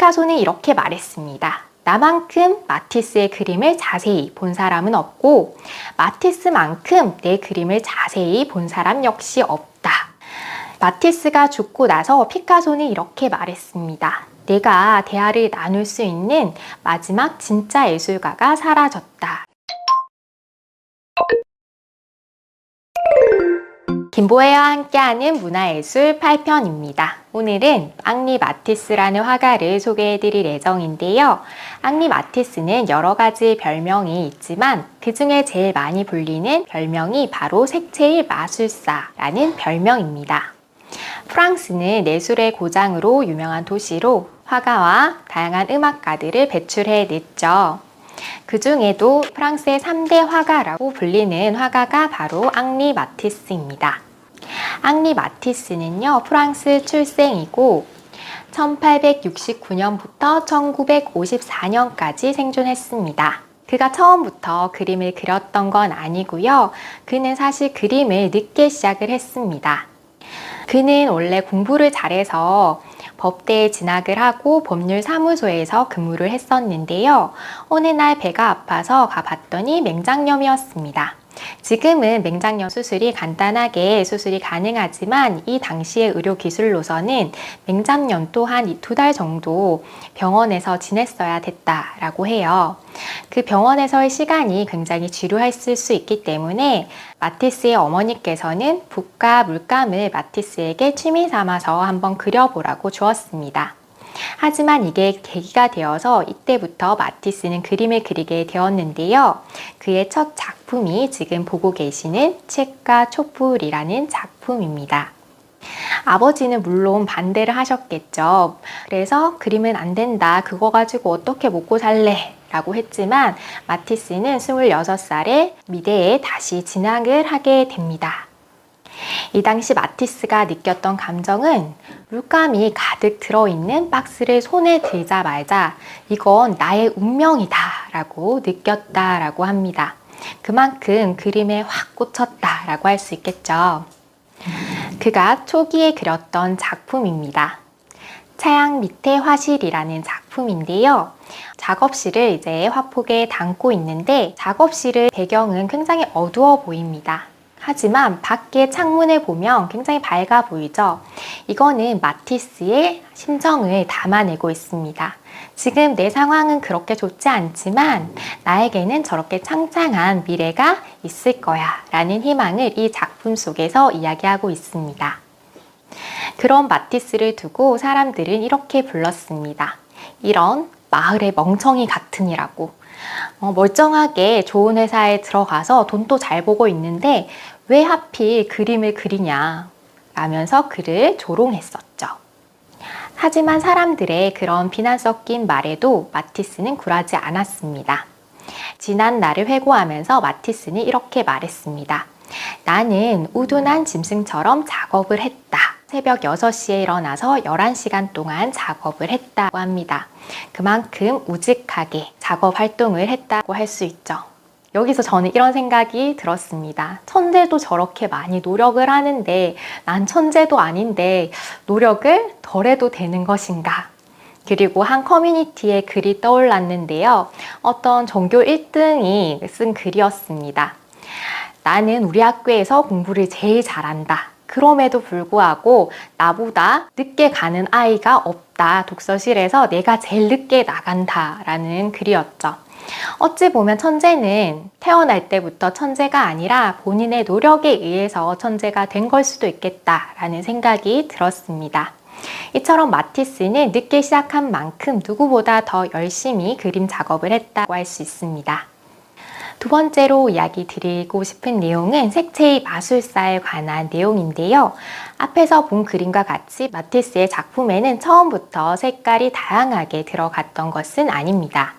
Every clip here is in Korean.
피카소는 이렇게 말했습니다. 나만큼 마티스의 그림을 자세히 본 사람은 없고 마티스만큼 내 그림을 자세히 본 사람 역시 없다. 마티스가 죽고 나서 피카소는 이렇게 말했습니다. 내가 대화를 나눌 수 있는 마지막 진짜 예술가가 사라졌다. 김보혜와 함께하는 문화예술 8편입니다. 오늘은 앙리 마티스라는 화가를 소개해드릴 예정인데요. 앙리 마티스는 여러 가지 별명이 있지만 그 중에 제일 많이 불리는 별명이 바로 색채의 마술사라는 별명입니다. 프랑스는 예술의 고장으로 유명한 도시로 화가와 다양한 음악가들을 배출해냈죠. 그 중에도 프랑스의 3대 화가라고 불리는 화가가 바로 앙리 마티스입니다. 앙리 마티스는요, 프랑스 출생이고 1869년부터 1954년까지 생존했습니다. 그가 처음부터 그림을 그렸던 건 아니고요. 그는 사실 그림을 늦게 시작을 했습니다. 그는 원래 공부를 잘해서 법대에 진학을 하고 법률사무소에서 근무를 했었는데요. 어느 날 배가 아파서 가봤더니 맹장염이었습니다. 지금은 맹장염 수술이 간단하게 수술이 가능하지만 이 당시의 의료기술로서는 맹장염 또한 2달 정도 병원에서 지냈어야 됐다라고 해요. 그 병원에서의 시간이 굉장히 지루했을 수 있기 때문에 마티스의 어머니께서는 붓과 물감을 마티스에게 취미 삼아서 한번 그려보라고 주었습니다. 하지만 이게 계기가 되어서 이때부터 마티스는 그림을 그리게 되었는데요. 그의 첫 작품이 지금 보고 계시는 책과 촛불이라는 작품입니다. 아버지는 물론 반대를 하셨겠죠. 그래서 그림은 안 된다. 그거 가지고 어떻게 먹고 살래? 라고 했지만 마티스는 26살에 미대에 다시 진학을 하게 됩니다. 이 당시 마티스가 느꼈던 감정은 물감이 가득 들어있는 박스를 손에 들자마자 이건 나의 운명이다 라고 느꼈다라고 합니다. 그만큼 그림에 확 꽂혔다라고 할 수 있겠죠. 그가 초기에 그렸던 작품입니다. 차양 밑에 화실이라는 작품인데요. 작업실을 이제 화폭에 담고 있는데 작업실의 배경은 굉장히 어두워 보입니다. 하지만 밖에 창문을 보면 굉장히 밝아 보이죠? 이거는 마티스의 심정을 담아내고 있습니다. 지금 내 상황은 그렇게 좋지 않지만 나에게는 저렇게 창창한 미래가 있을 거야 라는 희망을 이 작품 속에서 이야기하고 있습니다. 그런 마티스를 두고 사람들은 이렇게 불렀습니다. 이런 마을의 멍청이 같으니라고. 멀쩡하게 좋은 회사에 들어가서 돈도 잘 보고 있는데 왜 하필 그림을 그리냐 라면서 그를 조롱했었죠. 하지만 사람들의 그런 비난 섞인 말에도 마티스는 굴하지 않았습니다. 지난 날을 회고하면서 마티스는 이렇게 말했습니다. 나는 우둔한 짐승처럼 작업을 했다. 새벽 6시에 일어나서 11시간 동안 작업을 했다고 합니다. 그만큼 우직하게 작업 활동을 했다고 할 수 있죠. 여기서 저는 이런 생각이 들었습니다. 천재도 저렇게 많이 노력을 하는데 난 천재도 아닌데 노력을 덜 해도 되는 것인가? 그리고 한 커뮤니티에 글이 떠올랐는데요. 어떤 전교 1등이 쓴 글이었습니다. 나는 우리 학교에서 공부를 제일 잘한다. 그럼에도 불구하고 나보다 늦게 가는 아이가 없다. 독서실에서 내가 제일 늦게 나간다. 라는 글이었죠. 어찌 보면 천재는 태어날 때부터 천재가 아니라 본인의 노력에 의해서 천재가 된 걸 수도 있겠다라는 생각이 들었습니다. 이처럼 마티스는 늦게 시작한 만큼 누구보다 더 열심히 그림 작업을 했다고 할 수 있습니다. 두 번째로 이야기 드리고 싶은 내용은 색채의 마술사에 관한 내용인데요. 앞에서 본 그림과 같이 마티스의 작품에는 처음부터 색깔이 다양하게 들어갔던 것은 아닙니다.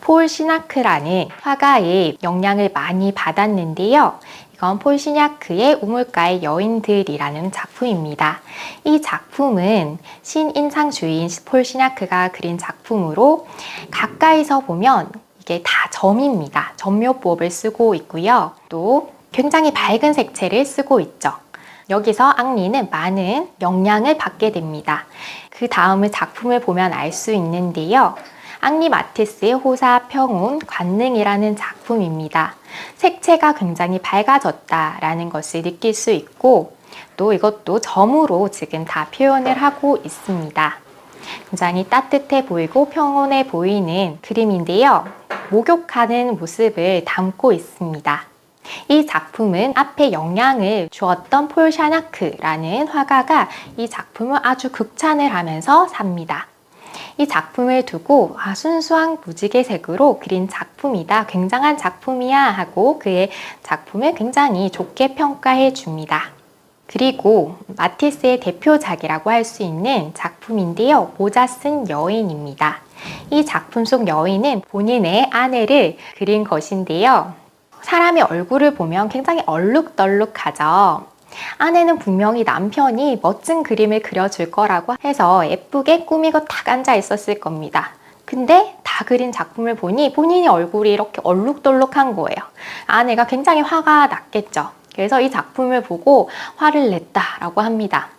폴 시냐크라는 화가의 영향을 많이 받았는데요. 이건 폴 시냐크의 우물가의 여인들이라는 작품입니다. 이 작품은 신인상주의인 폴 시냐크가 그린 작품으로 가까이서 보면 이게 다 점입니다. 점묘법을 쓰고 있고요. 또 굉장히 밝은 색채를 쓰고 있죠. 여기서 앙리는 많은 영향을 받게 됩니다. 그 다음의 작품을 보면 알 수 있는데요. 앙리 마티스의 호사 평온 관능이라는 작품입니다. 색채가 굉장히 밝아졌다라는 것을 느낄 수 있고 또 이것도 점으로 지금 다 표현을 하고 있습니다. 굉장히 따뜻해 보이고 평온해 보이는 그림인데요. 목욕하는 모습을 담고 있습니다. 이 작품은 앞에 영향을 주었던 폴 샤나크라는 화가가 이 작품을 아주 극찬을 하면서 삽니다. 이 작품을 두고 순수한 무지개색으로 그린 작품이다, 굉장한 작품이야 하고 그의 작품을 굉장히 좋게 평가해 줍니다. 그리고 마티스의 대표작이라고 할 수 있는 작품인데요. 모자 쓴 여인입니다. 이 작품 속 여인은 본인의 아내를 그린 것인데요. 사람의 얼굴을 보면 굉장히 얼룩덜룩하죠. 아내는 분명히 남편이 멋진 그림을 그려줄 거라고 해서 예쁘게 꾸미고 딱 앉아 있었을 겁니다. 근데 다 그린 작품을 보니 본인의 얼굴이 이렇게 얼룩덜룩한 거예요. 아내가 굉장히 화가 났겠죠. 그래서 이 작품을 보고 화를 냈다라고 합니다.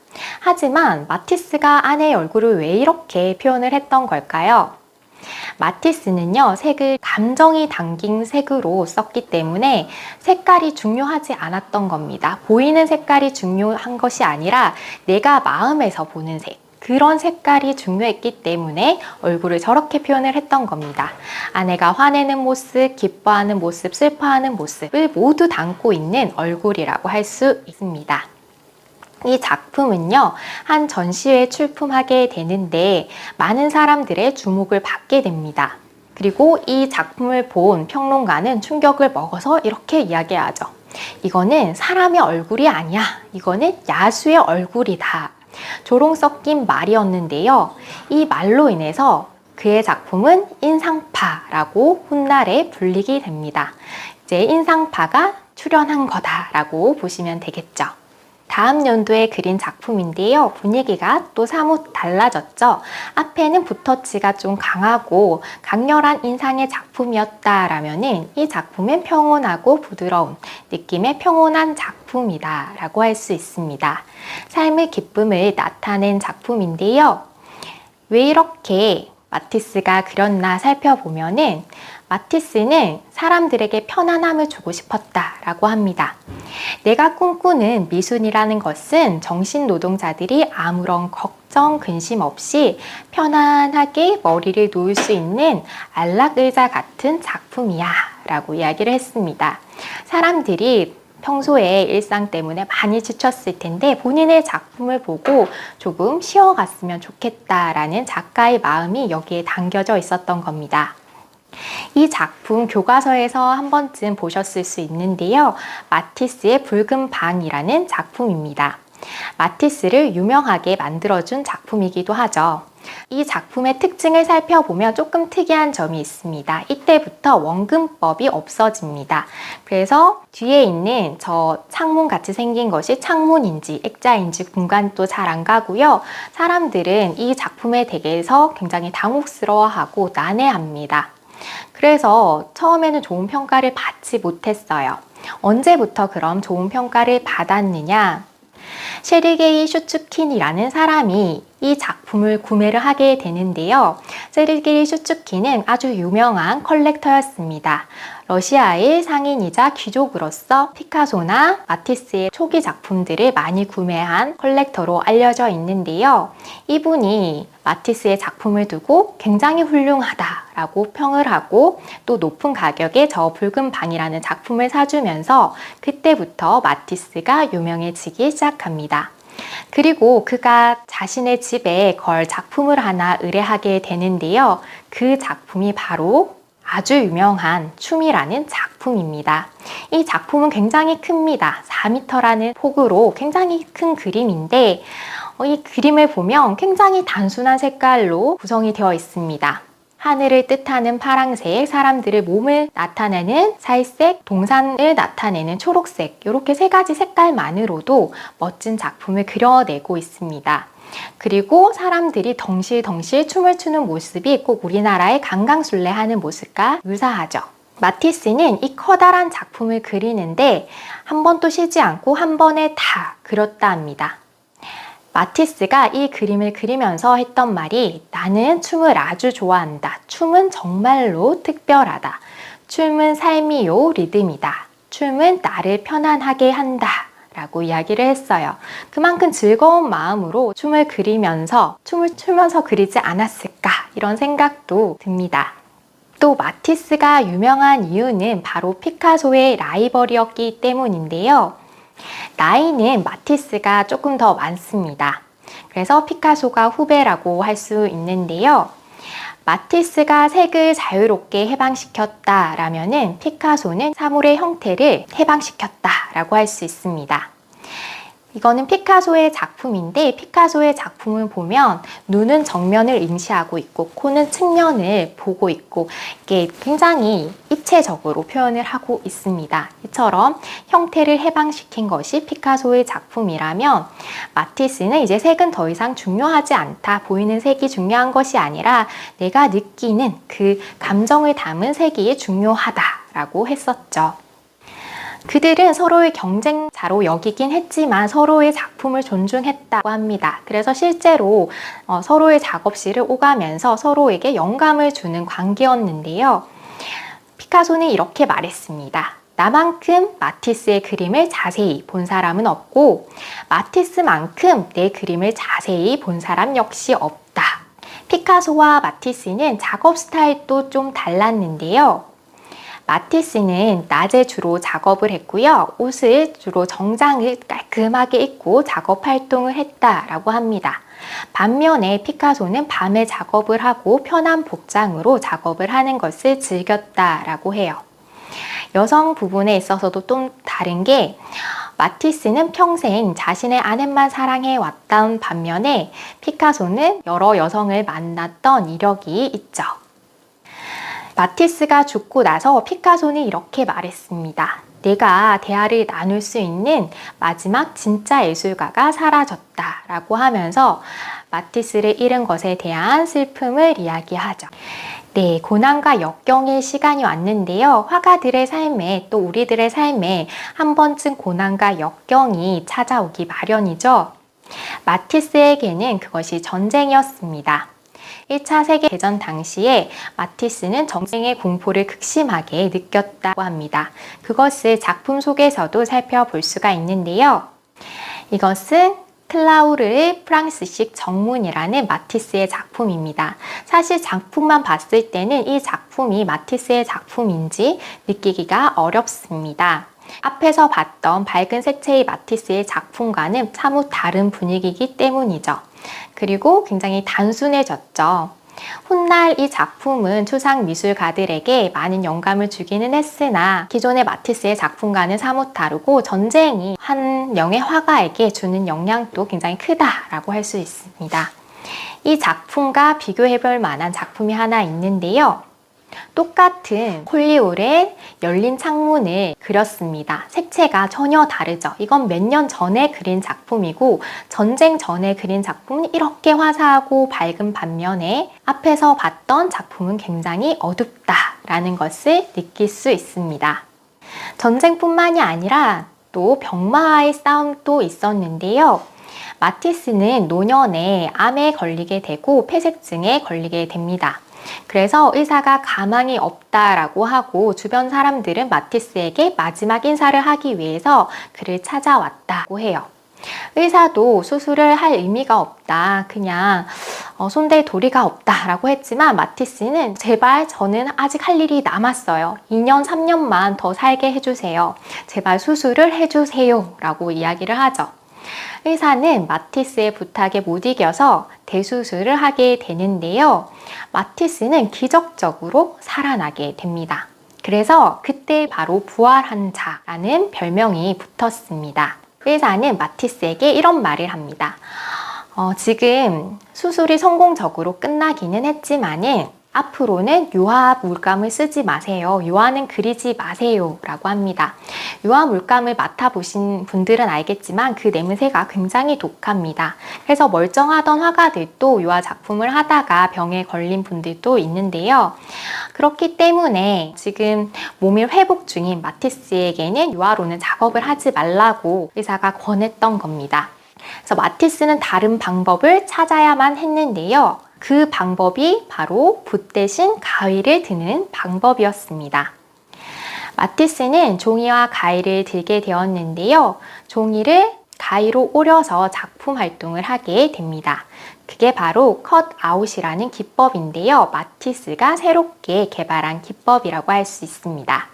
하지만 마티스가 아내의 얼굴을 왜 이렇게 표현을 했던 걸까요? 마티스는요, 색을 감정이 담긴 색으로 썼기 때문에 색깔이 중요하지 않았던 겁니다. 보이는 색깔이 중요한 것이 아니라 내가 마음에서 보는 색, 그런 색깔이 중요했기 때문에 얼굴을 저렇게 표현을 했던 겁니다. 아내가 화내는 모습, 기뻐하는 모습, 슬퍼하는 모습을 모두 담고 있는 얼굴이라고 할 수 있습니다. 이 작품은요, 한 전시회에 출품하게 되는데 많은 사람들의 주목을 받게 됩니다. 그리고 이 작품을 본 평론가는 충격을 먹어서 이렇게 이야기하죠. 이거는 사람의 얼굴이 아니야. 이거는 야수의 얼굴이다. 조롱 섞인 말이었는데요. 이 말로 인해서 그의 작품은 인상파라고 훗날에 불리게 됩니다. 이제 인상파가 출연한 거다라고 보시면 되겠죠. 다음 연도에 그린 작품인데요. 분위기가 또 사뭇 달라졌죠. 앞에는 붓터치가 좀 강하고 강렬한 인상의 작품이었다라면은 이 작품은 평온하고 부드러운 느낌의 평온한 작품이다 라고 할 수 있습니다. 삶의 기쁨을 나타낸 작품인데요. 왜 이렇게 마티스가 그렸나 살펴보면은 마티스는 사람들에게 편안함을 주고 싶었다라고 합니다. 내가 꿈꾸는 미순이라는 것은 정신 노동자들이 아무런 걱정, 근심 없이 편안하게 머리를 놓을 수 있는 안락의자 같은 작품이야 라고 이야기를 했습니다. 사람들이 평소에 일상 때문에 많이 지쳤을 텐데 본인의 작품을 보고 조금 쉬어갔으면 좋겠다라는 작가의 마음이 여기에 담겨져 있었던 겁니다. 이 작품 교과서에서 한 번쯤 보셨을 수 있는데요. 마티스의 붉은 방이라는 작품입니다. 마티스를 유명하게 만들어준 작품이기도 하죠. 이 작품의 특징을 살펴보면 조금 특이한 점이 있습니다. 이때부터 원근법이 없어집니다. 그래서 뒤에 있는 저 창문 같이 생긴 것이 창문인지 액자인지 공간도 잘 안 가고요. 사람들은 이 작품에 대해서 굉장히 당혹스러워하고 난해합니다. 그래서 처음에는 좋은 평가를 받지 못했어요. 언제부터 그럼 좋은 평가를 받았느냐? 셰르게이 슈츠킨이라는 사람이 이 작품을 구매를 하게 되는데요. 셰르게이 슈츠킨은 아주 유명한 컬렉터였습니다. 러시아의 상인이자 귀족으로서 피카소나 마티스의 초기 작품들을 많이 구매한 컬렉터로 알려져 있는데요. 이분이 마티스의 작품을 두고 굉장히 훌륭하다라고 평을 하고 또 높은 가격에 저 붉은 방이라는 작품을 사주면서 그때부터 마티스가 유명해지기 시작합니다. 그리고 그가 자신의 집에 걸 작품을 하나 의뢰하게 되는데요. 그 작품이 바로 아주 유명한 춤이라는 작품입니다. 이 작품은 굉장히 큽니다. 4m라는 폭으로 굉장히 큰 그림인데 이 그림을 보면 굉장히 단순한 색깔로 구성이 되어 있습니다. 하늘을 뜻하는 파랑색, 사람들의 몸을 나타내는 살색, 동산을 나타내는 초록색, 이렇게 세 가지 색깔만으로도 멋진 작품을 그려내고 있습니다. 그리고 사람들이 덩실덩실 춤을 추는 모습이 꼭 우리나라의 강강술래 하는 모습과 유사하죠. 마티스는 이 커다란 작품을 그리는데 한 번도 쉬지 않고 한 번에 다 그렸다 합니다. 마티스가 이 그림을 그리면서 했던 말이 나는 춤을 아주 좋아한다. 춤은 정말로 특별하다. 춤은 삶이요 리듬이다. 춤은 나를 편안하게 한다. 라고 이야기를 했어요. 그만큼 즐거운 마음으로 춤을 그리면서 춤을 추면서 그리지 않았을까 이런 생각도 듭니다. 또 마티스가 유명한 이유는 바로 피카소의 라이벌이었기 때문인데요. 나이는 마티스가 조금 더 많습니다. 그래서 피카소가 후배라고 할 수 있는데요. 마티스가 색을 자유롭게 해방시켰다라면은 피카소는 사물의 형태를 해방시켰다라고 할 수 있습니다. 이거는 피카소의 작품인데 피카소의 작품을 보면 눈은 정면을 응시하고 있고 코는 측면을 보고 있고 이게 굉장히 입체적으로 표현을 하고 있습니다. 이처럼 형태를 해방시킨 것이 피카소의 작품이라면 마티스는 이제 색은 더 이상 중요하지 않다. 보이는 색이 중요한 것이 아니라 내가 느끼는 그 감정을 담은 색이 중요하다라고 했었죠. 그들은 서로의 경쟁자로 여기긴 했지만 서로의 작품을 존중했다고 합니다. 그래서 실제로 서로의 작업실을 오가면서 서로에게 영감을 주는 관계였는데요. 피카소는 이렇게 말했습니다. 나만큼 마티스의 그림을 자세히 본 사람은 없고 마티스만큼 내 그림을 자세히 본 사람 역시 없다. 피카소와 마티스는 작업 스타일도 좀 달랐는데요. 마티스는 낮에 주로 작업을 했고요. 옷을 주로 정장을 깔끔하게 입고 작업 활동을 했다라고 합니다. 반면에 피카소는 밤에 작업을 하고 편한 복장으로 작업을 하는 것을 즐겼다라고 해요. 여성 부분에 있어서도 좀 다른 게 마티스는 평생 자신의 아내만 사랑해 왔던 반면에 피카소는 여러 여성을 만났던 이력이 있죠. 마티스가 죽고 나서 피카소는 이렇게 말했습니다. 내가 대화를 나눌 수 있는 마지막 진짜 예술가가 사라졌다 라고 하면서 마티스를 잃은 것에 대한 슬픔을 이야기하죠. 네, 고난과 역경의 시간이 왔는데요. 화가들의 삶에 또 우리들의 삶에 한 번쯤 고난과 역경이 찾아오기 마련이죠. 마티스에게는 그것이 전쟁이었습니다. 1차 세계대전 당시에 마티스는 전쟁의 공포를 극심하게 느꼈다고 합니다. 그것을 작품 속에서도 살펴볼 수가 있는데요. 이것은 클라우르의 프랑스식 정문이라는 마티스의 작품입니다. 사실 작품만 봤을 때는 이 작품이 마티스의 작품인지 느끼기가 어렵습니다. 앞에서 봤던 밝은 색채의 마티스의 작품과는 사뭇 다른 분위기이기 때문이죠. 그리고 굉장히 단순해졌죠. 훗날 이 작품은 추상 미술가들에게 많은 영감을 주기는 했으나 기존의 마티스의 작품과는 사뭇 다르고 전쟁이 한 명의 화가에게 주는 영향도 굉장히 크다라고 할 수 있습니다. 이 작품과 비교해볼 만한 작품이 하나 있는데요. 똑같은 콜리올의 열린 창문을 그렸습니다. 색채가 전혀 다르죠. 이건 몇 년 전에 그린 작품이고 전쟁 전에 그린 작품은 이렇게 화사하고 밝은 반면에 앞에서 봤던 작품은 굉장히 어둡다라는 것을 느낄 수 있습니다. 전쟁뿐만이 아니라 또 병마와의 싸움도 있었는데요. 마티스는 노년에 암에 걸리게 되고 폐색증에 걸리게 됩니다. 그래서 의사가 가망이 없다라고 하고 주변 사람들은 마티스에게 마지막 인사를 하기 위해서 그를 찾아왔다고 해요. 의사도 수술을 할 의미가 없다. 그냥 손댈 도리가 없다라고 했지만 마티스는 제발 저는 아직 할 일이 남았어요. 2년, 3년만 더 살게 해주세요. 제발 수술을 해주세요. 라고 이야기를 하죠. 의사는 마티스의 부탁에 못 이겨서 대수술을 하게 되는데요. 마티스는 기적적으로 살아나게 됩니다. 그래서 그때 바로 부활한 자라는 별명이 붙었습니다. 의사는 마티스에게 이런 말을 합니다. 지금 수술이 성공적으로 끝나기는 했지만은 앞으로는 유화 물감을 쓰지 마세요. 유화는 그리지 마세요 라고 합니다. 유화 물감을 맡아보신 분들은 알겠지만 그 냄새가 굉장히 독합니다. 그래서 멀쩡하던 화가들도 유화 작품을 하다가 병에 걸린 분들도 있는데요. 그렇기 때문에 지금 몸이 회복 중인 마티스에게는 유화로는 작업을 하지 말라고 의사가 권했던 겁니다. 그래서 마티스는 다른 방법을 찾아야만 했는데요. 그 방법이 바로 붓 대신 가위를 드는 방법이었습니다. 마티스는 종이와 가위를 들게 되었는데요. 종이를 가위로 오려서 작품 활동을 하게 됩니다. 그게 바로 컷아웃이라는 기법인데요. 마티스가 새롭게 개발한 기법이라고 할 수 있습니다.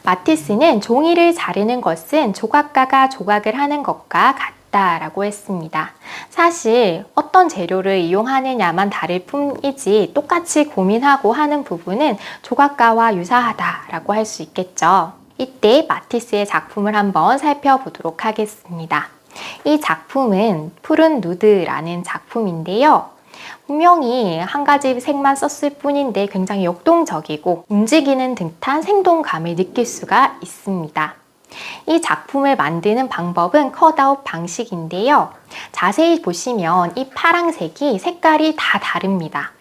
마티스는 종이를 자르는 것은 조각가가 조각을 하는 것과 같다라고 했습니다. 사실 어떤 재료를 이용하느냐만 다를 뿐이지 똑같이 고민하고 하는 부분은 조각가와 유사하다라고 할 수 있겠죠. 이때 마티스의 작품을 한번 살펴보도록 하겠습니다. 이 작품은 푸른 누드라는 작품인데요. 분명히 한 가지 색만 썼을 뿐인데 굉장히 역동적이고 움직이는 듯한 생동감을 느낄 수가 있습니다. 이 작품을 만드는 방법은 컷아웃 방식인데요. 자세히 보시면 이 파랑색이 색깔이 다 다릅니다.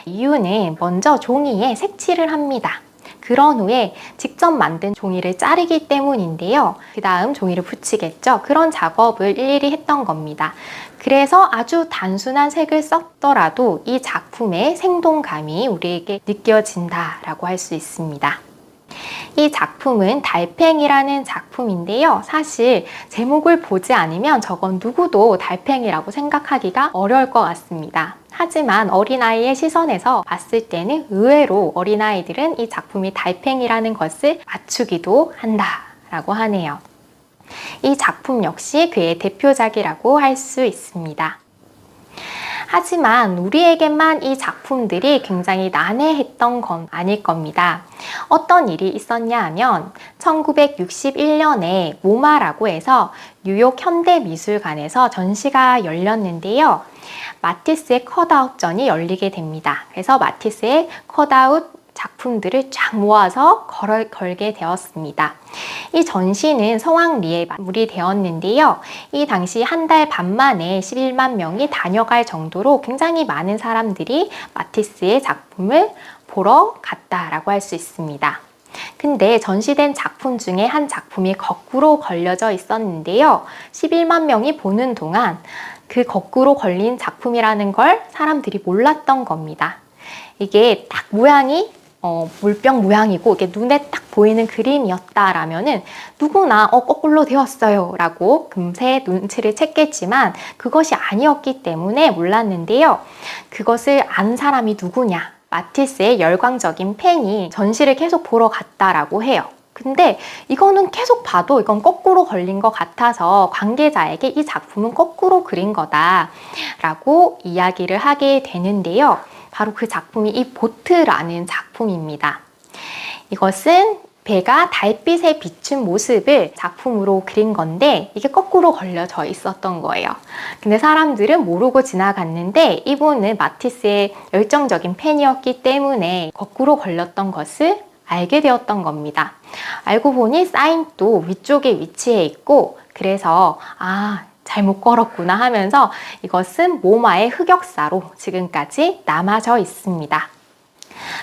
이유는 먼저 종이에 색칠을 합니다. 그런 후에 직접 만든 종이를 자르기 때문인데요. 그 다음 종이를 붙이겠죠. 그런 작업을 일일이 했던 겁니다. 그래서 아주 단순한 색을 썼더라도 이 작품의 생동감이 우리에게 느껴진다라고 할 수 있습니다. 이 작품은 달팽이라는 작품인데요. 사실 제목을 보지 않으면 저건 누구도 달팽이라고 생각하기가 어려울 것 같습니다. 하지만 어린아이의 시선에서 봤을 때는 의외로 어린아이들은 이 작품이 달팽이라는 것을 맞추기도 한다라고 하네요. 이 작품 역시 그의 대표작이라고 할 수 있습니다. 하지만 우리에게만 이 작품들이 굉장히 난해했던 건 아닐 겁니다. 어떤 일이 있었냐 하면 1961년에 모마라고 해서 뉴욕 현대미술관에서 전시가 열렸는데요. 마티스의 컷아웃전이 열리게 됩니다. 그래서 마티스의 컷아웃 작품들을 쫙 모아서 걸게 되었습니다. 이 전시는 성황리에 마무리되었는데요. 이 당시 한 달 반 만에 11만 명이 다녀갈 정도로 굉장히 많은 사람들이 마티스의 작품을 보러 갔다라고 할 수 있습니다. 근데 전시된 작품 중에 한 작품이 거꾸로 걸려져 있었는데요. 11만 명이 보는 동안 그 거꾸로 걸린 작품이라는 걸 사람들이 몰랐던 겁니다. 이게 딱 모양이 물병 모양이고 이게 눈에 딱 보이는 그림이었다라면은 누구나 거꾸로 되었어요 라고 금세 눈치를 챘겠지만 그것이 아니었기 때문에 몰랐는데요. 그것을 안 사람이 누구냐? 마티스의 열광적인 팬이 전시를 계속 보러 갔다라고 해요. 근데 이거는 계속 봐도 이건 거꾸로 걸린 것 같아서 관계자에게 이 작품은 거꾸로 그린 거다 라고 이야기를 하게 되는데요. 바로 그 작품이 이 보트라는 작품입니다. 이것은 배가 달빛에 비춘 모습을 작품으로 그린 건데 이게 거꾸로 걸려져 있었던 거예요. 근데 사람들은 모르고 지나갔는데 이분은 마티스의 열정적인 팬이었기 때문에 거꾸로 걸렸던 것을 알게 되었던 겁니다. 알고 보니 사인도 위쪽에 위치해 있고 그래서 잘못 걸었구나 하면서 이것은 모마의 흑역사로 지금까지 남아져 있습니다.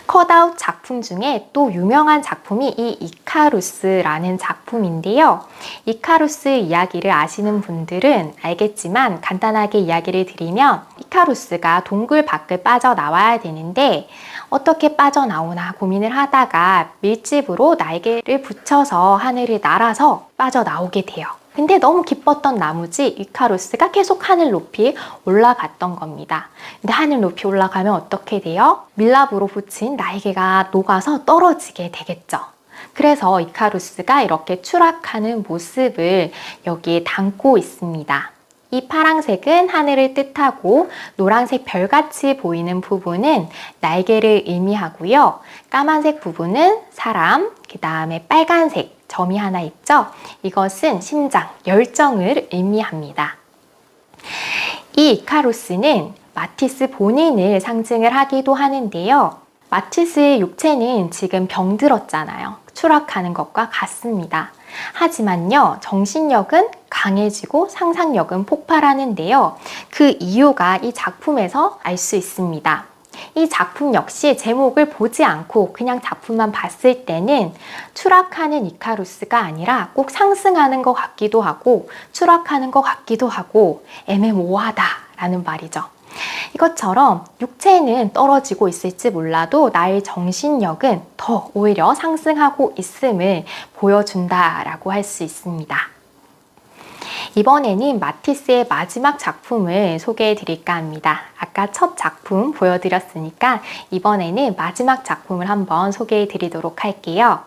컷아웃 작품 중에 또 유명한 작품이 이 이카루스라는 작품인데요. 이카루스 이야기를 아시는 분들은 알겠지만 간단하게 이야기를 드리면 이카루스가 동굴 밖을 빠져나와야 되는데 어떻게 빠져나오나 고민을 하다가 밀집으로 날개를 붙여서 하늘을 날아서 빠져나오게 돼요. 근데 너무 기뻤던 나머지 이카루스가 계속 하늘 높이 올라갔던 겁니다. 근데 하늘 높이 올라가면 어떻게 돼요? 밀랍으로 붙인 날개가 녹아서 떨어지게 되겠죠. 그래서 이카루스가 이렇게 추락하는 모습을 여기에 담고 있습니다. 이 파란색은 하늘을 뜻하고 노란색 별같이 보이는 부분은 날개를 의미하고요. 까만색 부분은 사람, 그 다음에 빨간색 점이 하나 있죠? 이것은 심장, 열정을 의미합니다. 이 이카루스는 마티스 본인을 상징을 하기도 하는데요. 마티스의 육체는 지금 병들었잖아요. 추락하는 것과 같습니다. 하지만요, 정신력은 강해지고 상상력은 폭발하는데요. 그 이유가 이 작품에서 알 수 있습니다. 이 작품 역시 제목을 보지 않고 그냥 작품만 봤을 때는 추락하는 이카루스가 아니라 꼭 상승하는 것 같기도 하고 추락하는 것 같기도 하고 애매모호하다라는 말이죠. 이것처럼 육체는 떨어지고 있을지 몰라도 나의 정신력은 더 오히려 상승하고 있음을 보여준다라고 할 수 있습니다. 이번에는 마티스의 마지막 작품을 소개해 드릴까 합니다. 아까 첫 작품 보여드렸으니까 이번에는 마지막 작품을 한번 소개해 드리도록 할게요.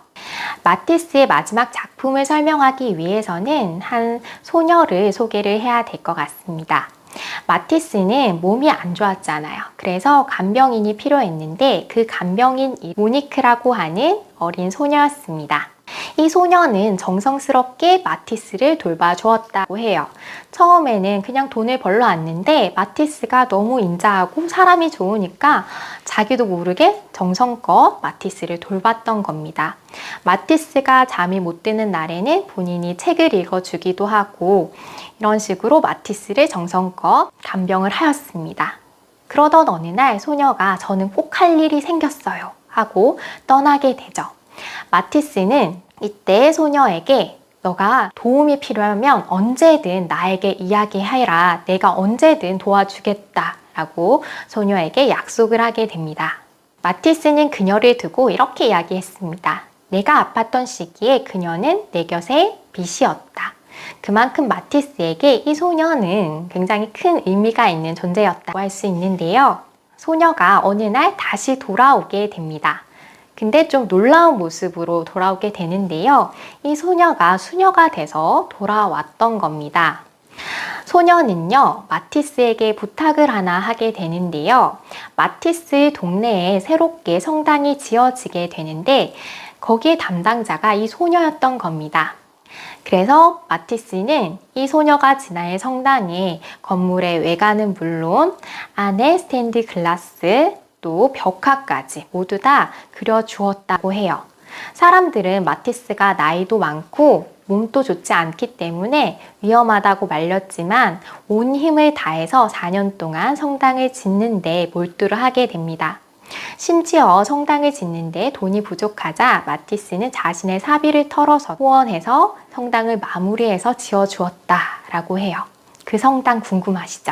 마티스의 마지막 작품을 설명하기 위해서는 한 소녀를 소개를 해야 될 것 같습니다. 마티스는 몸이 안 좋았잖아요. 그래서 간병인이 필요했는데 그 간병인 모니크라고 하는 어린 소녀였습니다. 이 소녀는 정성스럽게 마티스를 돌봐주었다고 해요. 처음에는 그냥 돈을 벌러 왔는데 마티스가 너무 인자하고 사람이 좋으니까 자기도 모르게 정성껏 마티스를 돌봤던 겁니다. 마티스가 잠이 못 드는 날에는 본인이 책을 읽어주기도 하고 이런 식으로 마티스를 정성껏 간병을 하였습니다. 그러던 어느 날 소녀가 저는 꼭 할 일이 생겼어요 하고 떠나게 되죠. 마티스는 이때 소녀에게 너가 도움이 필요하면 언제든 나에게 이야기해라. 내가 언제든 도와주겠다 라고 소녀에게 약속을 하게 됩니다. 마티스는 그녀를 두고 이렇게 이야기했습니다. 내가 아팠던 시기에 그녀는 내 곁에 빛이었다. 그만큼 마티스에게 이 소녀는 굉장히 큰 의미가 있는 존재였다고 할 수 있는데요. 소녀가 어느 날 다시 돌아오게 됩니다. 근데 좀 놀라운 모습으로 돌아오게 되는데요. 이 소녀가 수녀가 돼서 돌아왔던 겁니다. 소녀는요, 마티스에게 부탁을 하나 하게 되는데요. 마티스 동네에 새롭게 성당이 지어지게 되는데 거기에 담당자가 이 소녀였던 겁니다. 그래서 마티스는 이 소녀가 지날 성당의 건물의 외관은 물론 안에 스테인드 글라스 또 벽화까지 모두 다 그려주었다고 해요. 사람들은 마티스가 나이도 많고 몸도 좋지 않기 때문에 위험하다고 말렸지만 온 힘을 다해서 4년 동안 성당을 짓는 데 몰두를 하게 됩니다. 심지어 성당을 짓는데 돈이 부족하자 마티스는 자신의 사비를 털어서 후원해서 성당을 마무리해서 지어주었다라고 해요. 그 성당 궁금하시죠?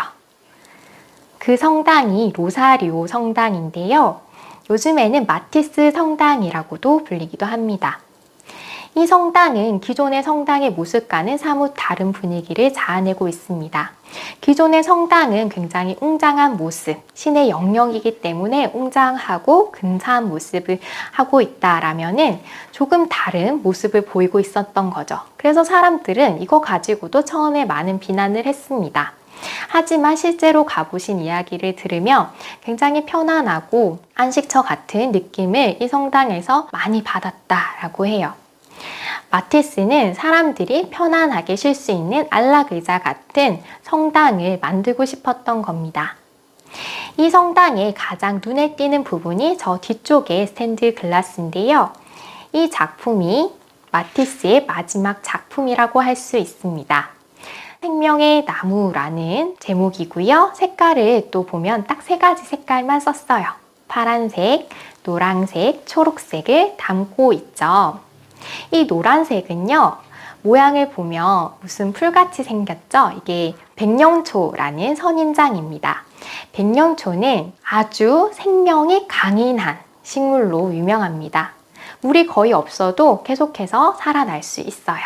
그 성당이 로사리오 성당인데요. 요즘에는 마티스 성당이라고도 불리기도 합니다. 이 성당은 기존의 성당의 모습과는 사뭇 다른 분위기를 자아내고 있습니다. 기존의 성당은 굉장히 웅장한 모습, 신의 영역이기 때문에 웅장하고 근사한 모습을 하고 있다라면은 조금 다른 모습을 보이고 있었던 거죠. 그래서 사람들은 이거 가지고도 처음에 많은 비난을 했습니다. 하지만 실제로 가보신 이야기를 들으면 굉장히 편안하고 안식처 같은 느낌을 이 성당에서 많이 받았다라고 해요. 마티스는 사람들이 편안하게 쉴 수 있는 안락의자 같은 성당을 만들고 싶었던 겁니다. 이 성당의 가장 눈에 띄는 부분이 저 뒤쪽의 스테인드 글라스인데요. 이 작품이 마티스의 마지막 작품이라고 할 수 있습니다. 생명의 나무라는 제목이고요. 색깔을 또 보면 딱 3가지 색깔만 썼어요. 파란색, 노란색, 초록색을 담고 있죠. 이 노란색은요, 모양을 보면 무슨 풀같이 생겼죠? 이게 백령초라는 선인장입니다. 백령초는 아주 생명이 강인한 식물로 유명합니다. 물이 거의 없어도 계속해서 살아날 수 있어요.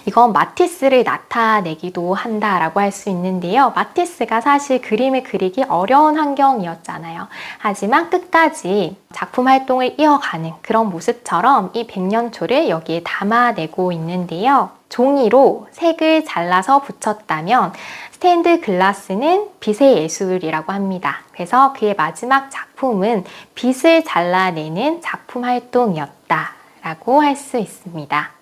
이건 마티스를 나타내기도 한다라고 할 수 있는데요. 마티스가 사실 그림을 그리기 어려운 환경이었잖아요. 하지만 끝까지 작품 활동을 이어가는 그런 모습처럼 이 백년초를 여기에 담아내고 있는데요. 종이로 색을 잘라서 붙였다면 스테인드 글라스는 빛의 예술이라고 합니다. 그래서 그의 마지막 작품은 빛을 잘라내는 작품 활동이었다라고 할 수 있습니다.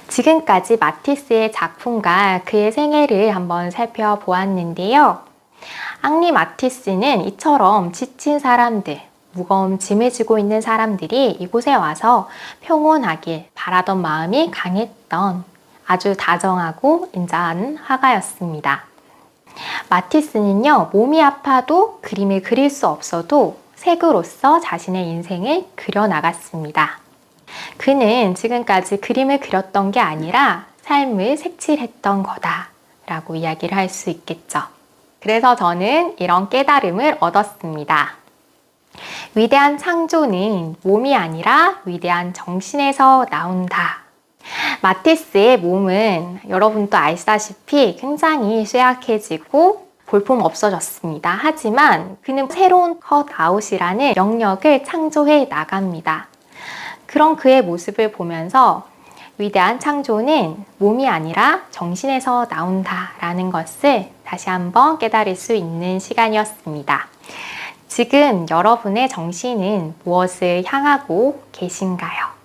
지금까지 마티스의 작품과 그의 생애를 한번 살펴보았는데요. 앙리 마티스는 이처럼 지친 사람들, 무거운 짐을 지고 있는 사람들이 이곳에 와서 평온하길 바라던 마음이 강했던 아주 다정하고 인자한 화가였습니다. 마티스는요, 몸이 아파도 그림을 그릴 수 없어도 색으로서 자신의 인생을 그려나갔습니다. 그는 지금까지 그림을 그렸던 게 아니라 삶을 색칠했던 거다라고 이야기를 할 수 있겠죠. 그래서 저는 이런 깨달음을 얻었습니다. 위대한 창조는 몸이 아니라 위대한 정신에서 나온다. 마티스의 몸은 여러분도 아시다시피 굉장히 쇠약해지고 볼품 없어졌습니다. 하지만 그는 새로운 컷아웃이라는 영역을 창조해 나갑니다. 그런 그의 모습을 보면서 위대한 창조는 몸이 아니라 정신에서 나온다라는 것을 다시 한번 깨달을 수 있는 시간이었습니다. 지금 여러분의 정신은 무엇을 향하고 계신가요?